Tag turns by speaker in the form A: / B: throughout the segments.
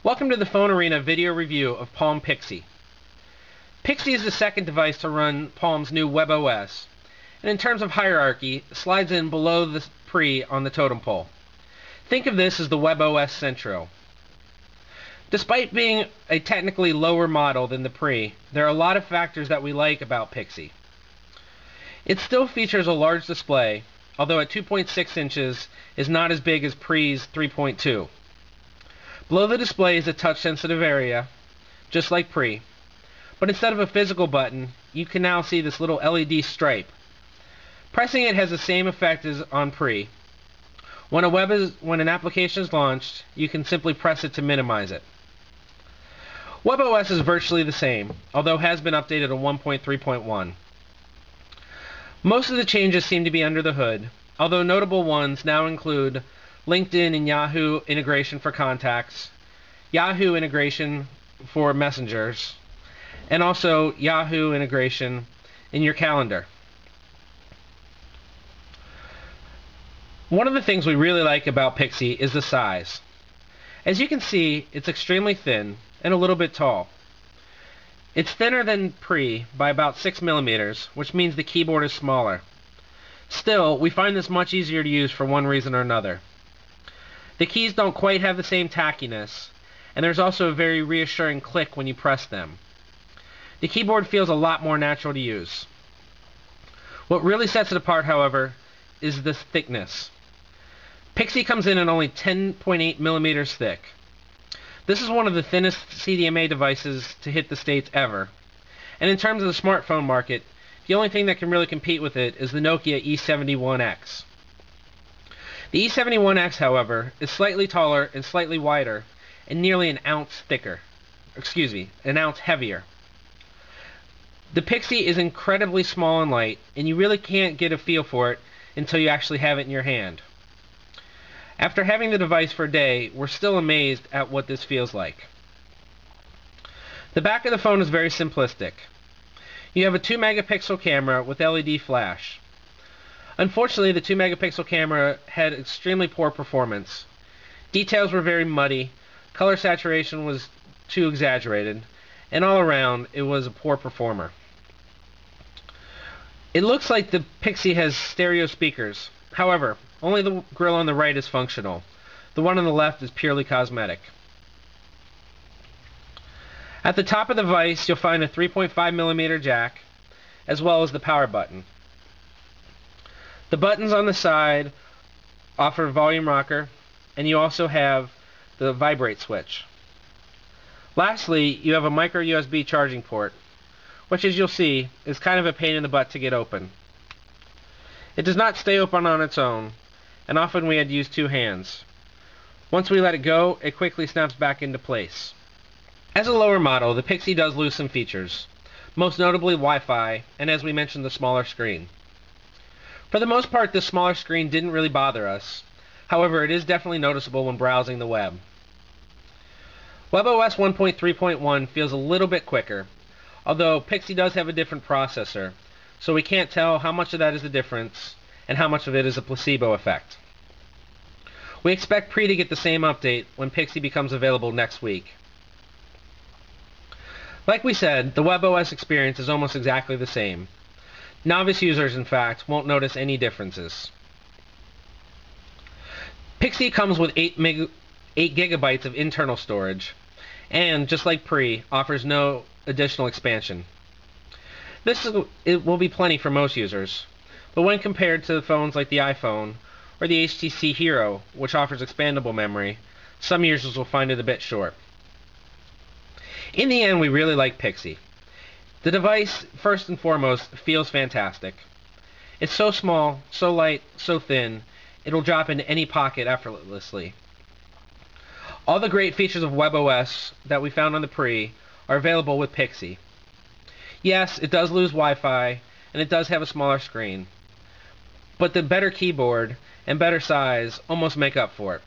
A: Welcome to the Phone Arena video review of Palm Pixie. Pixie is the second device to run Palm's new WebOS, and in terms of hierarchy, slides in below the Pre on the totem pole. Think of this as the WebOS Centro. Despite being a technically lower model than the Pre, there are a lot of factors that we like about Pixie. It still features a large display, although at 2.6 inches is not as big as Pre's 3.2. Below the display is a touch-sensitive area, just like Pre, but instead of a physical button, you can now see this little LED stripe. Pressing it has the same effect as on Pre. When an application is launched, you can simply press it to minimize it. WebOS is virtually the same, although has been updated to 1.3.1. Most of the changes seem to be under the hood, although notable ones now include LinkedIn and Yahoo integration for contacts, Yahoo integration for messengers, and also Yahoo integration in your calendar. One of the things we really like about Pixie is the size. As you can see, it's extremely thin and a little bit tall. It's thinner than Pre by about 6 millimeters, which means the keyboard is smaller. Still, we find this much easier to use for one reason or another. The keys don't quite have the same tackiness, and there's also a very reassuring click when you press them. The keyboard feels a lot more natural to use. What really sets it apart, however, is the thickness. Pixie comes in at only 10.8 millimeters thick. This is one of the thinnest CDMA devices to hit the States ever. And in terms of the smartphone market, the only thing that can really compete with it is the Nokia E71X. The E71X, however, is slightly taller and slightly wider and nearly an ounce heavier. The Pixie is incredibly small and light, and you really can't get a feel for it until you actually have it in your hand. After having the device for a day, we're still amazed at what this feels like. The back of the phone is very simplistic. You have a 2-megapixel camera with LED flash. Unfortunately, the 2-megapixel camera had extremely poor performance. Details were very muddy, color saturation was too exaggerated, and all around, it was a poor performer. It looks like the Pixie has stereo speakers. However, only the grill on the right is functional. The one on the left is purely cosmetic. At the top of the device, you'll find a 3.5 millimeter jack, as well as the power button. The buttons on the side offer a volume rocker, and you also have the vibrate switch. Lastly, you have a micro USB charging port, which, as you'll see, is kind of a pain in the butt to get open. It does not stay open on its own, and often we had to use two hands. Once we let it go, it quickly snaps back into place. As a lower model, the Pixie does lose some features, most notably Wi-Fi, and as we mentioned, the smaller screen. For the most part, this smaller screen didn't really bother us. However, it is definitely noticeable when browsing the web. WebOS 1.3.1 feels a little bit quicker, although Pixie does have a different processor, so we can't tell how much of that is the difference and how much of it is a placebo effect. We expect Pre to get the same update when Pixie becomes available next week. Like we said, the WebOS experience is almost exactly the same. Novice users, in fact, won't notice any differences. Pixie comes with 8 gigabytes of internal storage, and, just like Pre, offers no additional expansion. It will be plenty for most users, but when compared to phones like the iPhone or the HTC Hero, which offers expandable memory, some users will find it a bit short. In the end, we really like Pixie. The device, first and foremost, feels fantastic. It's so small, so light, so thin, it'll drop into any pocket effortlessly. All the great features of WebOS that we found on the Pre are available with Pixie. Yes, it does lose Wi-Fi, and it does have a smaller screen, but the better keyboard and better size almost make up for it.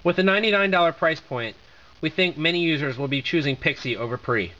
A: With a $99 price point, we think many users will be choosing Pixie over Pre.